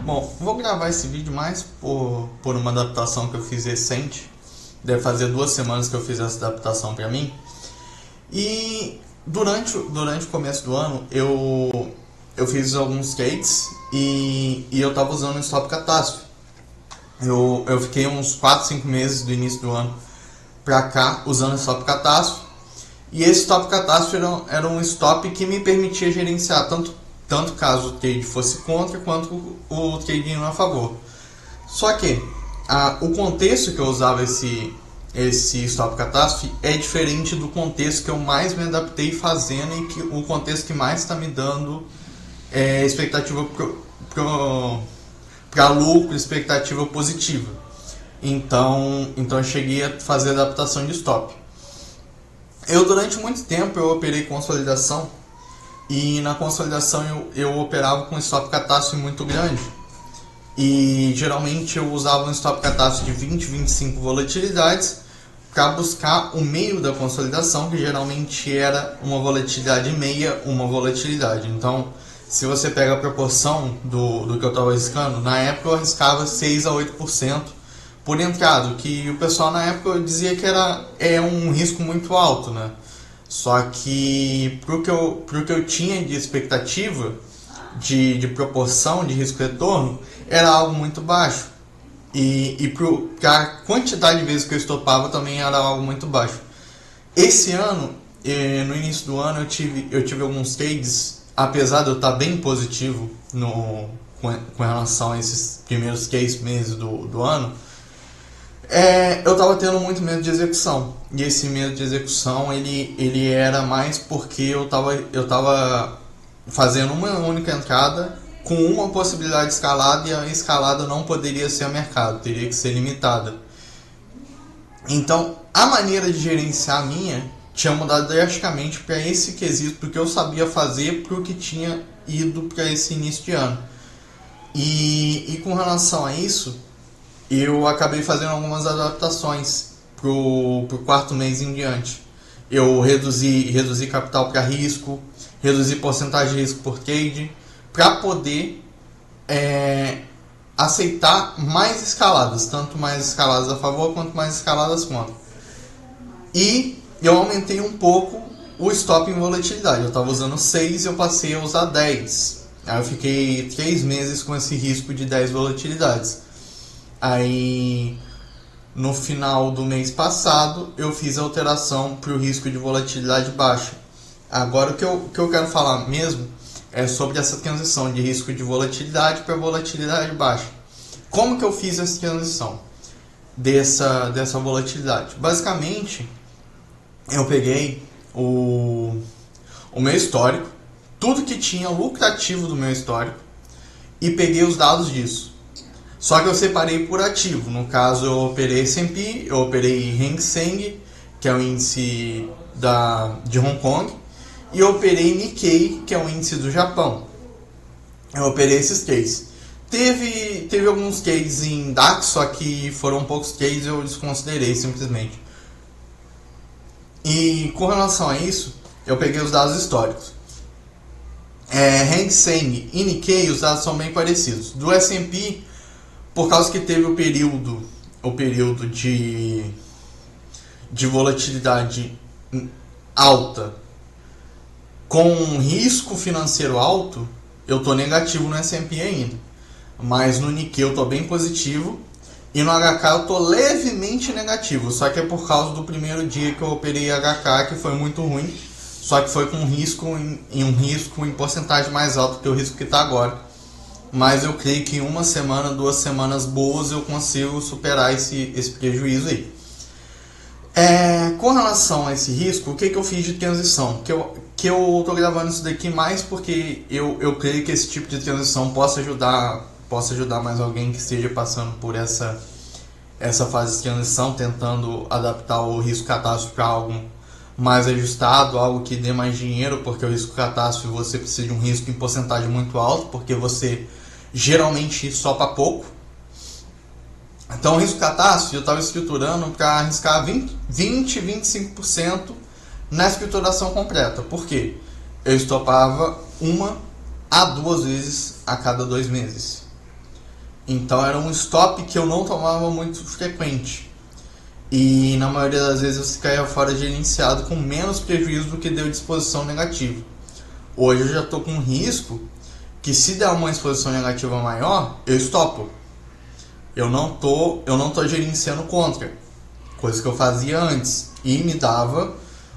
Bom, vou gravar esse vídeo mais por uma adaptação que eu fiz recente. Deve fazer 2 semanas que eu fiz essa adaptação para mim. E durante o começo do ano eu fiz alguns trades e eu tava usando o stop catástrofe. Eu fiquei uns 4, 5 meses do início do ano pra cá usando o stop catástrofe. E esse stop catástrofe era um stop que me permitia gerenciar tanto caso o trade fosse contra quanto o trade indo a favor. Só que o contexto que eu usava esse stop catástrofe é diferente do contexto que eu mais me adaptei fazendo e que o contexto que mais está me dando expectativa para lucro, expectativa positiva. Então eu cheguei a fazer adaptação de stop. Durante muito tempo eu operei consolidação e na consolidação eu operava com stop catástrofe muito grande. E geralmente eu usava um stop catástrofe de 20, 25 volatilidades para buscar o meio da consolidação, que geralmente era uma volatilidade meia, uma volatilidade. Então, se você pega a proporção do que eu estava arriscando, na época eu arriscava 6 a 8% por entrada, que o pessoal na época dizia que é um risco muito alto, né? Só que pro que eu tinha de expectativa de proporção de risco-retorno, era algo muito baixo. E para a quantidade de vezes que eu estopava também era algo muito baixo. Esse ano, no início do ano, eu tive alguns trades, apesar de eu estar bem positivo com relação a esses primeiros 3 meses do ano, eu estava tendo muito medo de execução. E esse medo de execução ele era mais porque eu estava fazendo uma única entrada com uma possibilidade de escalada, e a escalada não poderia ser a mercado, teria que ser limitada. Então, a maneira de gerenciar minha tinha mudado drasticamente para esse quesito, porque eu sabia fazer para o que tinha ido para esse início de ano. E com relação a isso, eu acabei fazendo algumas adaptações pro 4º mês em diante. Eu reduzi capital para risco, reduzi porcentagem de risco por trade, para poder aceitar mais escaladas, tanto mais escaladas a favor quanto mais escaladas contra. E eu aumentei um pouco o stop em volatilidade. Eu estava usando 6 e eu passei a usar 10. Aí eu fiquei 3 meses com esse risco de 10 volatilidades. Aí no final do mês passado eu fiz a alteração para o risco de volatilidade baixa. Agora o que eu quero falar mesmo é sobre essa transição de risco de volatilidade para volatilidade baixa. Como que eu fiz essa transição dessa volatilidade? Basicamente, eu peguei o meu histórico, tudo que tinha lucrativo do meu histórico, e peguei os dados disso. Só que eu separei por ativo. No caso, eu operei S&P, eu operei Hang Seng, que é o índice de Hong Kong, e eu operei Nikkei, que é o índice do Japão. Eu operei esses trades. Teve alguns trades em DAX, só que foram poucos trades, eu desconsiderei simplesmente. E com relação a isso, eu peguei os dados históricos. Hang Seng e Nikkei, os dados são bem parecidos. Do S&P, por causa que teve o período de volatilidade alta com risco financeiro alto, eu estou negativo no S&P ainda. Mas no Nikkei eu estou bem positivo e no HK eu estou levemente negativo. Só que é por causa do primeiro dia que eu operei HK, que foi muito ruim. Só que foi com um risco em porcentagem mais alto que o risco que está agora. Mas eu creio que em 1 semana, 2 semanas boas eu consigo superar esse prejuízo aí. Com relação a esse risco, o que eu fiz de transição? Que eu estou gravando isso daqui mais porque eu creio que esse tipo de transição possa ajudar mais alguém que esteja passando por essa fase de transição, tentando adaptar o risco catástrofe para algo mais ajustado, algo que dê mais dinheiro, porque o risco catástrofe você precisa de um risco em porcentagem muito alto, porque você geralmente sopa pouco. Então o risco catástrofe eu estava escriturando para arriscar 20-25% na escrituração completa. Por quê? Eu estopava 1 a 2 vezes a cada 2 meses. Então era um stop que eu não tomava muito frequente. E na maioria das vezes eu caía fora gerenciado com menos prejuízo do que deu de exposição negativa. Hoje eu já estou com um risco que, se der uma exposição negativa maior, eu stopo. Eu não tô gerenciando contra, coisa que eu fazia antes, e me dava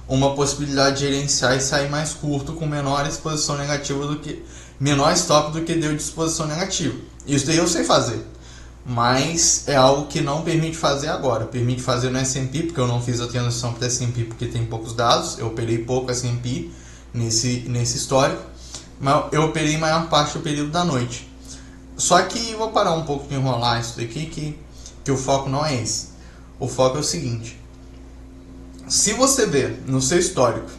uma possibilidade de gerenciar e sair mais curto com menor exposição negativa menor stop do que deu de exposição negativa. Isso daí eu sei fazer, mas é algo que não permite fazer agora. Permite fazer no S&P, porque eu não fiz a transição para S&P porque tem poucos dados. Eu operei pouco S&P nesse histórico, mas eu operei maior parte do período da noite. Só que vou parar um pouco de enrolar isso daqui, que o foco não é esse. O foco é o seguinte: se você ver no seu histórico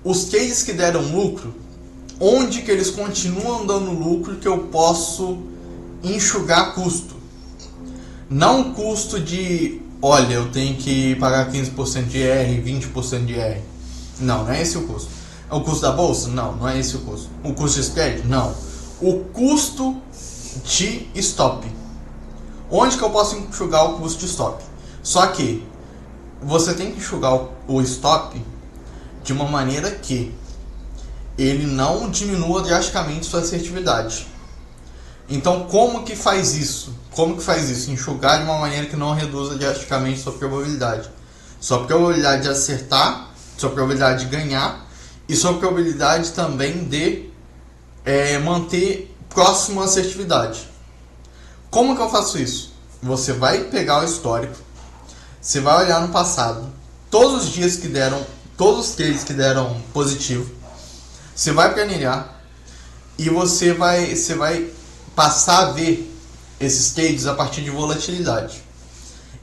os cases que deram lucro, onde que eles continuam dando lucro que eu posso enxugar custo. Não custo de, olha, eu tenho que pagar 15% de IR, 20% de IR. Não é esse o custo. É o custo da bolsa? Não é esse o custo. O custo de spread? Não. O custo de stop. Onde que eu posso enxugar o custo de stop? Só que você tem que enxugar o stop de uma maneira que ele não diminua drasticamente sua assertividade. Então, como que faz isso? Enxugar de uma maneira que não reduza drasticamente sua probabilidade. Sua probabilidade de acertar, sua probabilidade de ganhar e sua probabilidade também de manter próximo à assertividade. Como que eu faço isso? Você vai pegar o histórico, você vai olhar no passado, todos os trades que deram positivo, você vai planilhar e você vai passar a ver esses trades a partir de volatilidade.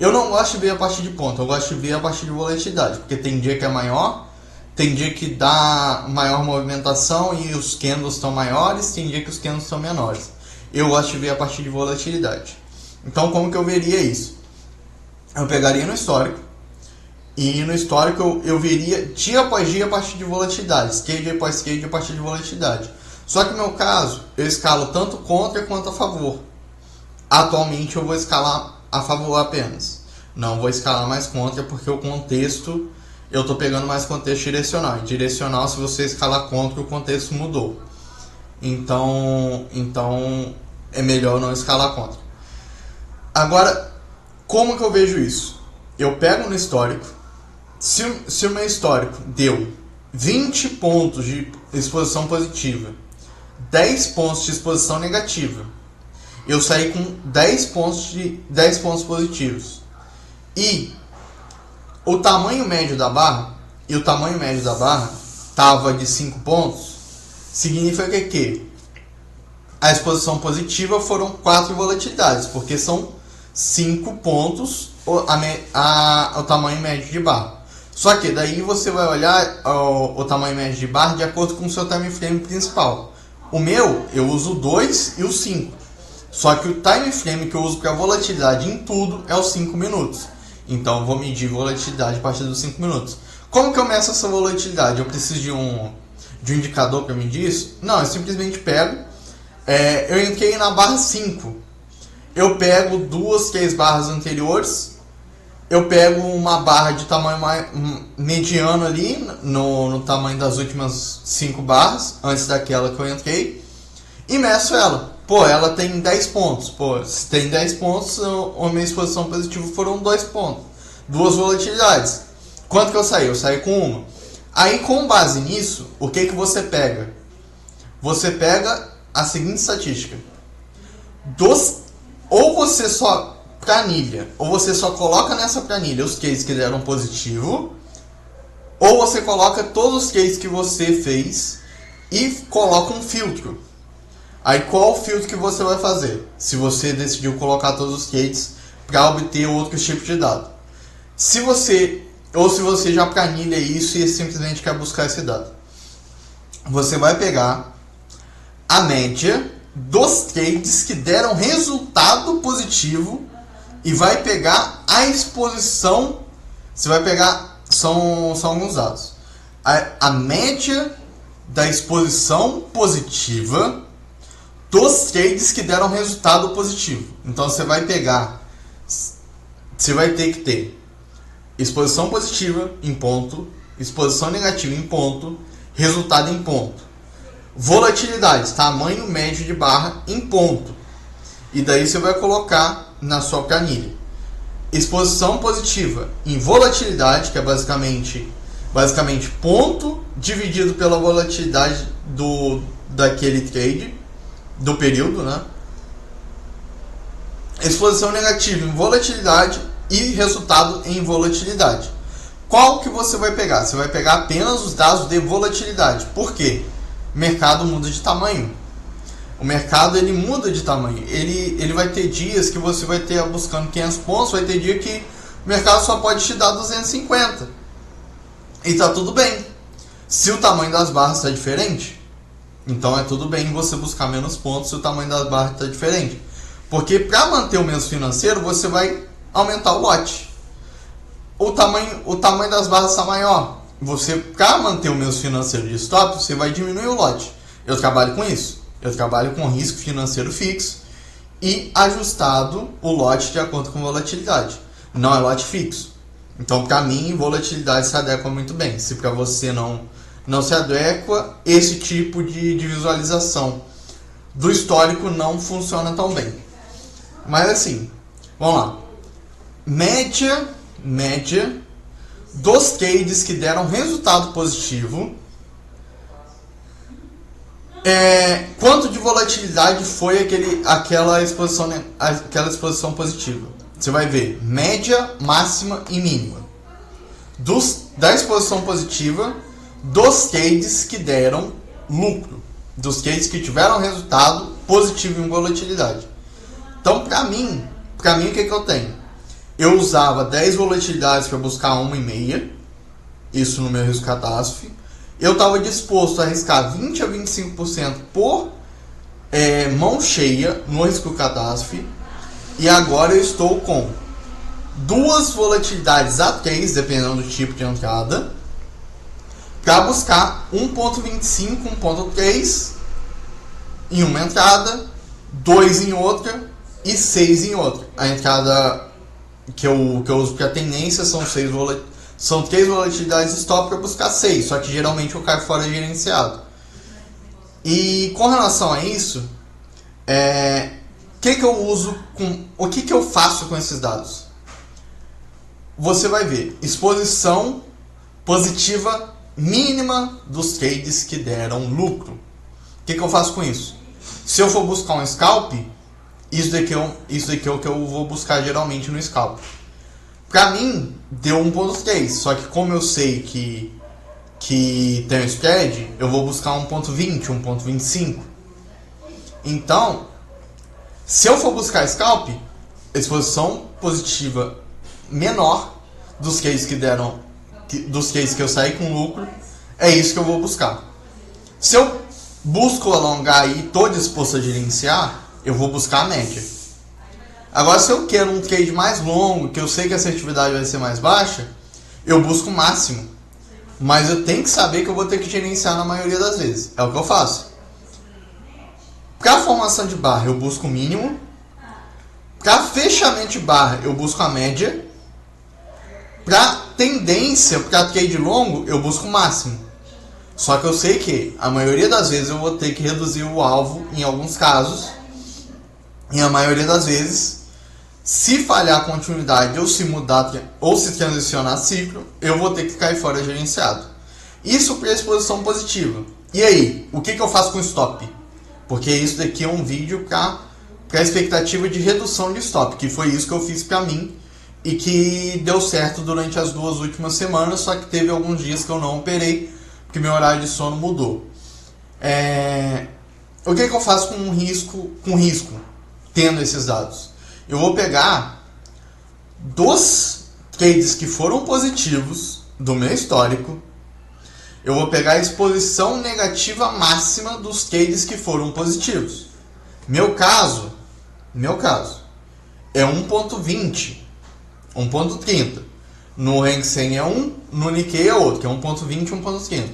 Eu não gosto de ver a partir de ponto, eu gosto de ver a partir de volatilidade, porque tem dia que é maior, tem dia que dá maior movimentação e os candles estão maiores, tem dia que os candles estão menores. Eu gosto de ver a partir de volatilidade. Então, como que eu veria isso? Eu pegaria no histórico, e no histórico eu veria dia após dia a partir de volatilidade, trade após trade a partir de volatilidade. Só que no meu caso, eu escalo tanto contra quanto a favor. Atualmente eu vou escalar a favor apenas. Não vou escalar mais contra, porque o contexto, eu estou pegando mais contexto direcional. E direcional, se você escalar contra, o contexto mudou. Então é melhor não escalar contra. Agora, como que eu vejo isso? Eu pego no histórico. Se o meu histórico deu 20 pontos de exposição positiva, 10 pontos de exposição negativa, eu saí com 10 pontos positivos, e o tamanho médio da barra estava de 5 pontos, significa que a exposição positiva foram 4 volatilidades, porque são 5 pontos o tamanho médio de barra. Só que daí você vai olhar o tamanho médio de barra de acordo com o seu time frame principal. O meu, eu uso o 2 e o 5. Só que o time frame que eu uso para volatilidade em tudo é os 5 minutos. Então eu vou medir volatilidade a partir dos 5 minutos. Como que eu meço essa volatilidade? Eu preciso de um indicador para medir isso? Não, eu simplesmente pego. Eu entrei na barra 5. Eu pego 2, 3 barras anteriores. Eu pego uma barra de tamanho mediano ali, no tamanho das últimas 5 barras, antes daquela que eu entrei, e meço ela. Pô, ela tem 10 pontos. Pô, se tem 10 pontos, a minha exposição positiva foram 2 pontos. 2 volatilidades. Quanto que eu saí? Eu saí com uma. Aí, com base nisso, o que você pega? Você pega a seguinte estatística. Ou você só planilha, ou você só coloca nessa planilha os cases que deram positivo, ou você coloca todos os cases que você fez e coloca um filtro. Aí qual o filtro que você vai fazer? Se você decidiu colocar todos os cases para obter outros tipos de dado. Se você já planilha isso e simplesmente quer buscar esse dado, você vai pegar a média dos trades que deram resultado positivo e vai pegar a exposição. Você vai pegar, são alguns dados, a média da exposição positiva dos trades que deram resultado positivo. Então você vai ter que ter exposição positiva em ponto, exposição negativa em ponto, resultado em ponto. Volatilidade, tamanho médio de barra em ponto. E daí você vai colocar na sua planilha. Exposição positiva em volatilidade, que é basicamente ponto dividido pela volatilidade daquele trade, do período, né? Exposição negativa em volatilidade e resultado em volatilidade. Qual que você vai pegar? Você vai pegar apenas os dados de volatilidade. Por quê? O mercado muda de tamanho. O mercado ele muda de tamanho. Ele vai ter dias que você vai ter buscando 500 pontos, vai ter dia que o mercado só pode te dar 250. E tá tudo bem. Se o tamanho das barras está diferente, então é tudo bem você buscar menos pontos se o tamanho das barras está diferente. Porque para manter o mesmo financeiro, você vai aumentar o lote. O tamanho das barras está maior. Você, para manter o mesmo financeiro de stop, você vai diminuir o lote. Eu trabalho com isso. Eu trabalho com risco financeiro fixo e ajustado o lote de acordo com volatilidade. Não é lote fixo. Então, para mim, volatilidade se adequa muito bem. Se para você não se adequa, esse tipo de visualização do histórico não funciona tão bem. Mas assim, vamos lá. Média dos trades que deram resultado positivo. Quanto de volatilidade foi aquela exposição positiva? Você vai ver média, máxima e mínima da exposição positiva dos trades que deram lucro, dos trades que tiveram resultado positivo em volatilidade. Então, para mim o que eu tenho? Eu usava 10 volatilidades para buscar 1,5, isso no meu risco catástrofe. Eu estava disposto a arriscar 20 a 25% por mão cheia no risco catástrofe. E agora eu estou com 2 volatilidades a 3, dependendo do tipo de entrada, para buscar 1.25, 1.3 em uma entrada, 2 em outra e 6 em outra. A entrada que eu uso para tendência são 3 volatilidades stop para buscar 6, só que geralmente eu caio fora gerenciado. E com relação a isso, o que eu faço com esses dados? Você vai ver exposição positiva mínima dos trades que deram lucro. O que eu faço com isso? Se eu for buscar um scalp, isso daqui é o que eu vou buscar geralmente no scalp. Para mim, deu 1.3, só que como eu sei que tem um spread, eu vou buscar 1.20, 1.25. Então, se eu for buscar scalp, exposição positiva menor dos trades dos trades que eu saí com lucro, é isso que eu vou buscar. Se eu busco alongar e estou disposto a gerenciar, eu vou buscar a média. Agora, se eu quero um trade mais longo, que eu sei que a assertividade vai ser mais baixa, eu busco o máximo. Mas eu tenho que saber que eu vou ter que gerenciar na maioria das vezes. É o que eu faço. Para formação de barra, eu busco o mínimo. Para fechamento de barra, eu busco a média. Para tendência, para trade longo, eu busco o máximo. Só que eu sei que a maioria das vezes eu vou ter que reduzir o alvo em alguns casos. E a maioria das vezes, se falhar a continuidade ou se mudar ou se transicionar ciclo, eu vou ter que cair fora gerenciado. Isso para exposição positiva. E aí, o que eu faço com stop? Porque isso daqui é um vídeo para a expectativa de redução de stop, que foi isso que eu fiz para mim e que deu certo durante as 2 últimas semanas, só que teve alguns dias que eu não operei, porque meu horário de sono mudou. O que eu faço com risco, tendo esses dados? Eu vou pegar dos trades que foram positivos do meu histórico, eu vou pegar a exposição negativa máxima dos trades que foram positivos. Meu caso é 1.20, 1.30. No Hang Seng é 1, no Nikkei é outro, que é 1.20, 1.30.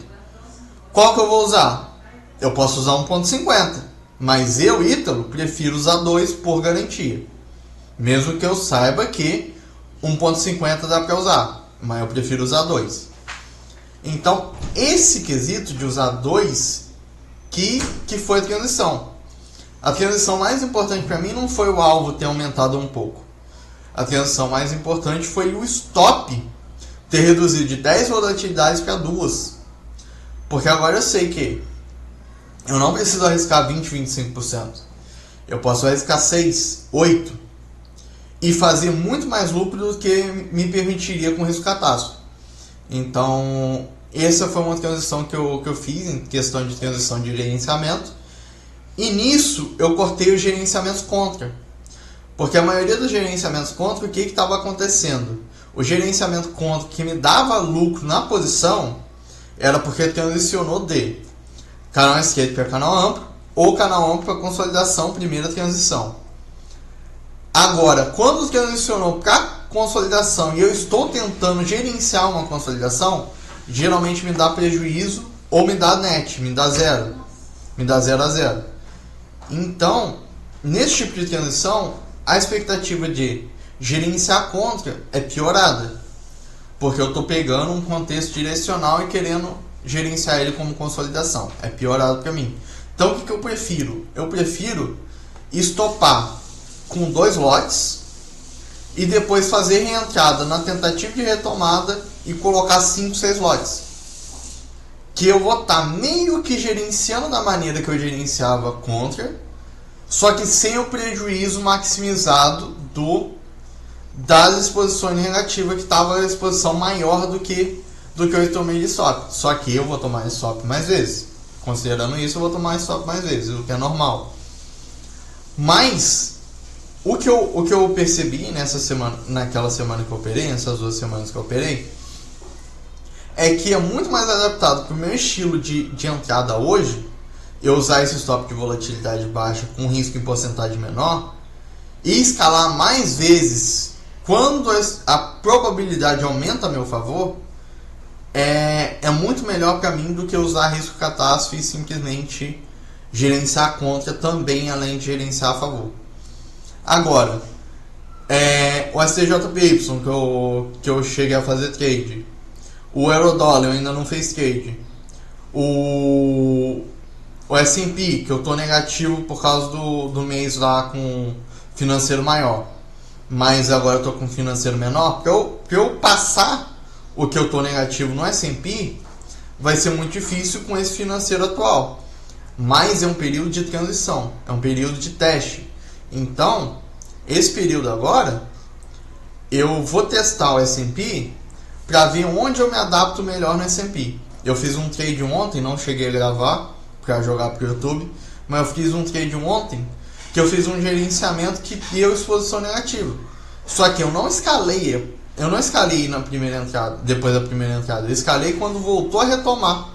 Qual que eu vou usar? Eu posso usar 1.50. Mas eu, Ítalo, prefiro usar 2 por garantia. Mesmo que eu saiba que 1.50 dá para usar, mas eu prefiro usar 2. Então, esse quesito de usar 2 que foi a transição. A transição mais importante para mim não foi o alvo ter aumentado um pouco. A transição mais importante foi o stop ter reduzido de 10 volatilidades para 2. Porque agora eu sei que eu não preciso arriscar 20, 25%. Eu posso arriscar 6, 8 e fazer muito mais lucro do que me permitiria com risco catástrofe. Então, essa foi uma transição que eu fiz em questão de transição de gerenciamento. E nisso eu cortei os gerenciamentos contra. Porque a maioria dos gerenciamentos contra, o que estava acontecendo? O gerenciamento contra que me dava lucro na posição era porque transicionou de canal esquerdo para canal amplo ou canal amplo para consolidação, primeira transição. Agora, quando transicionou para consolidação e eu estou tentando gerenciar uma consolidação, geralmente me dá prejuízo ou me dá net, me dá zero. Me dá 0 a 0. Então, nesse tipo de transição, a expectativa de gerenciar contra é piorada. Porque eu estou pegando um contexto direcional e querendo gerenciar ele como consolidação. É piorado para mim. Então, o que eu prefiro? Eu prefiro estopar com 2 lotes e depois fazer reentrada na tentativa de retomada e colocar 5, 6 lotes. Que eu vou estar meio que gerenciando da maneira que eu gerenciava contra, só que sem o prejuízo maximizado das exposições negativas, que estava a exposição maior do que eu tomei de stop. Só que eu vou tomar stop mais vezes. Considerando isso, eu vou tomar stop mais vezes, o que é normal. Mas o que eu percebi naquela semana que eu operei, nessas 2 semanas que eu operei, é que é muito mais adaptado para o meu estilo de entrada hoje, eu usar esse stop de volatilidade baixa com risco em porcentagem menor e escalar mais vezes quando a probabilidade aumenta a meu favor, é muito melhor para mim do que usar risco catástrofe e simplesmente gerenciar contra também, além de gerenciar a favor. Agora, o STJPY que eu cheguei a fazer trade, o Eurodólar eu ainda não fiz trade, o S&P que eu estou negativo por causa do mês lá com financeiro maior, mas agora eu estou com financeiro menor, para eu passar o que eu estou negativo no S&P vai ser muito difícil com esse financeiro atual, mas é um período de transição, é um período de teste. Então, esse período agora, eu vou testar o S&P para ver onde eu me adapto melhor no S&P. Eu fiz um trade ontem, não cheguei a gravar para jogar para o YouTube, mas eu fiz um trade ontem que eu fiz um gerenciamento que deu exposição negativa. Só que eu não escalei na primeira entrada, depois da primeira entrada. Eu escalei quando voltou a retomar.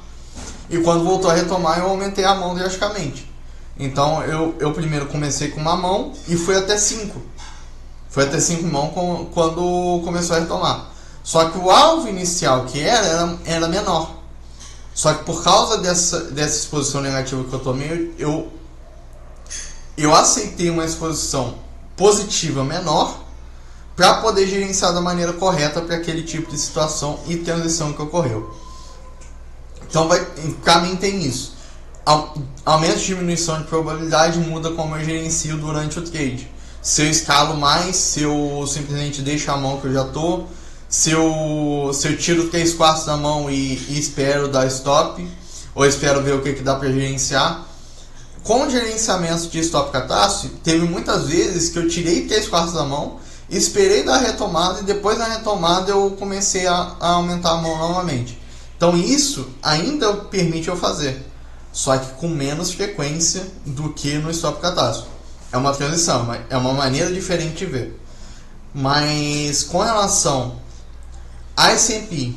E quando voltou a retomar, eu aumentei a mão drasticamente. Então eu primeiro comecei com uma mão e fui até 5. Foi até 5 mãos quando começou a retomar. Só que o alvo inicial que era menor. Só que por causa dessa exposição negativa que eu tomei, eu aceitei uma exposição positiva menor para poder gerenciar da maneira correta para aquele tipo de situação e transição que ocorreu. Então, para mim tem isso. Aumento e diminuição de probabilidade muda como eu gerencio durante o trade. Se eu escalo mais, se eu simplesmente deixo a mão que eu já estou, se eu tiro 3/4 da mão e espero dar stop, ou espero ver o que dá para gerenciar. Com gerenciamento de stop catástrofe, teve muitas vezes que eu tirei 3/4 da mão, esperei dar a retomada e depois da retomada eu comecei a aumentar a mão novamente. Então isso ainda permite eu fazer, só que com menos frequência do que no stop catástrofe. É uma transição, é uma maneira diferente de ver. Mas com relação a S&P,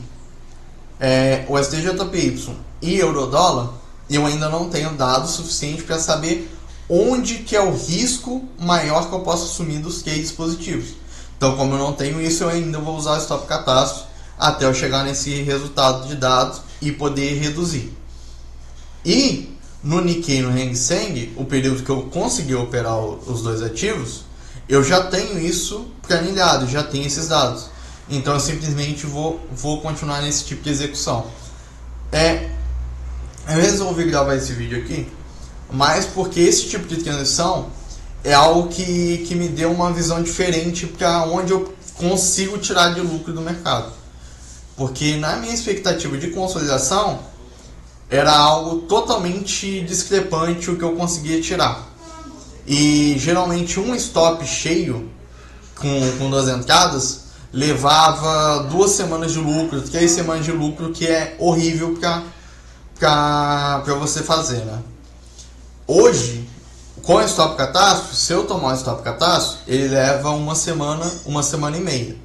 o STJPY e Eurodólar, eu ainda não tenho dados suficientes para saber onde que é o risco maior que eu posso assumir dos trades positivos. Então, como eu não tenho isso, eu ainda vou usar o stop catástrofe até eu chegar nesse resultado de dados e poder reduzir. E no Nikkei e no Hang Seng, o período que eu consegui operar os dois ativos, eu já tenho isso planilhado, já tenho esses dados. Então eu simplesmente vou continuar nesse tipo de execução. Eu resolvi gravar esse vídeo aqui, mas porque esse tipo de transição é algo que me deu uma visão diferente para onde eu consigo tirar de lucro do mercado. Porque na minha expectativa de consolidação, era algo totalmente discrepante o que eu conseguia tirar. E geralmente um stop cheio com 2 entradas levava 2 semanas de lucro, 3 semanas de lucro, que é horrível para você fazer, né? Hoje, com o stop catástrofe, se eu tomar o stop catástrofe, ele leva uma semana e meia.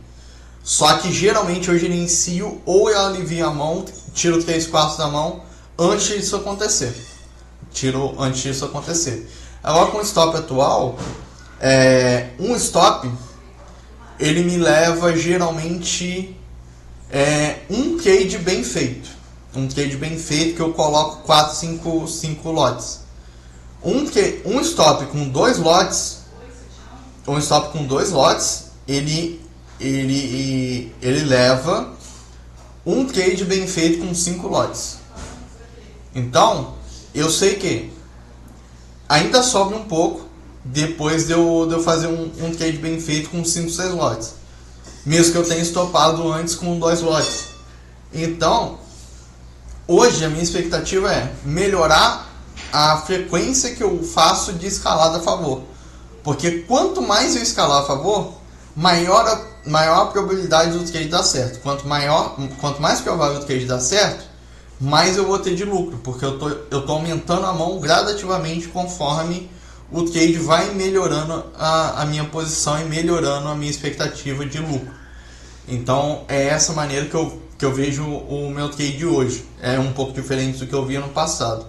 Só que geralmente eu gerencio ou eu alivio a mão, tiro 3/4 da mão antes disso acontecer. Agora com o stop atual, um stop ele me leva geralmente um trade bem feito. Um trade bem feito que eu coloco 4, 5 lotes. Um stop com 2 lotes, ele leva um trade bem feito com 5 lotes. Então, eu sei que ainda sobra um pouco depois de eu fazer um trade bem feito com 5, 6 lotes. Mesmo que eu tenha estopado antes com 2 lotes. Então, hoje a minha expectativa é melhorar a frequência que eu faço de escalada a favor. Porque quanto mais eu escalar a favor, maior a probabilidade do trade dar certo. Quanto mais provável o trade dar certo, mais eu vou ter de lucro. Porque eu tô aumentando a mão gradativamente conforme o trade vai melhorando a minha posição e melhorando a minha expectativa de lucro. Então é essa maneira que eu vejo o meu trade hoje. É um pouco diferente do que eu via no passado.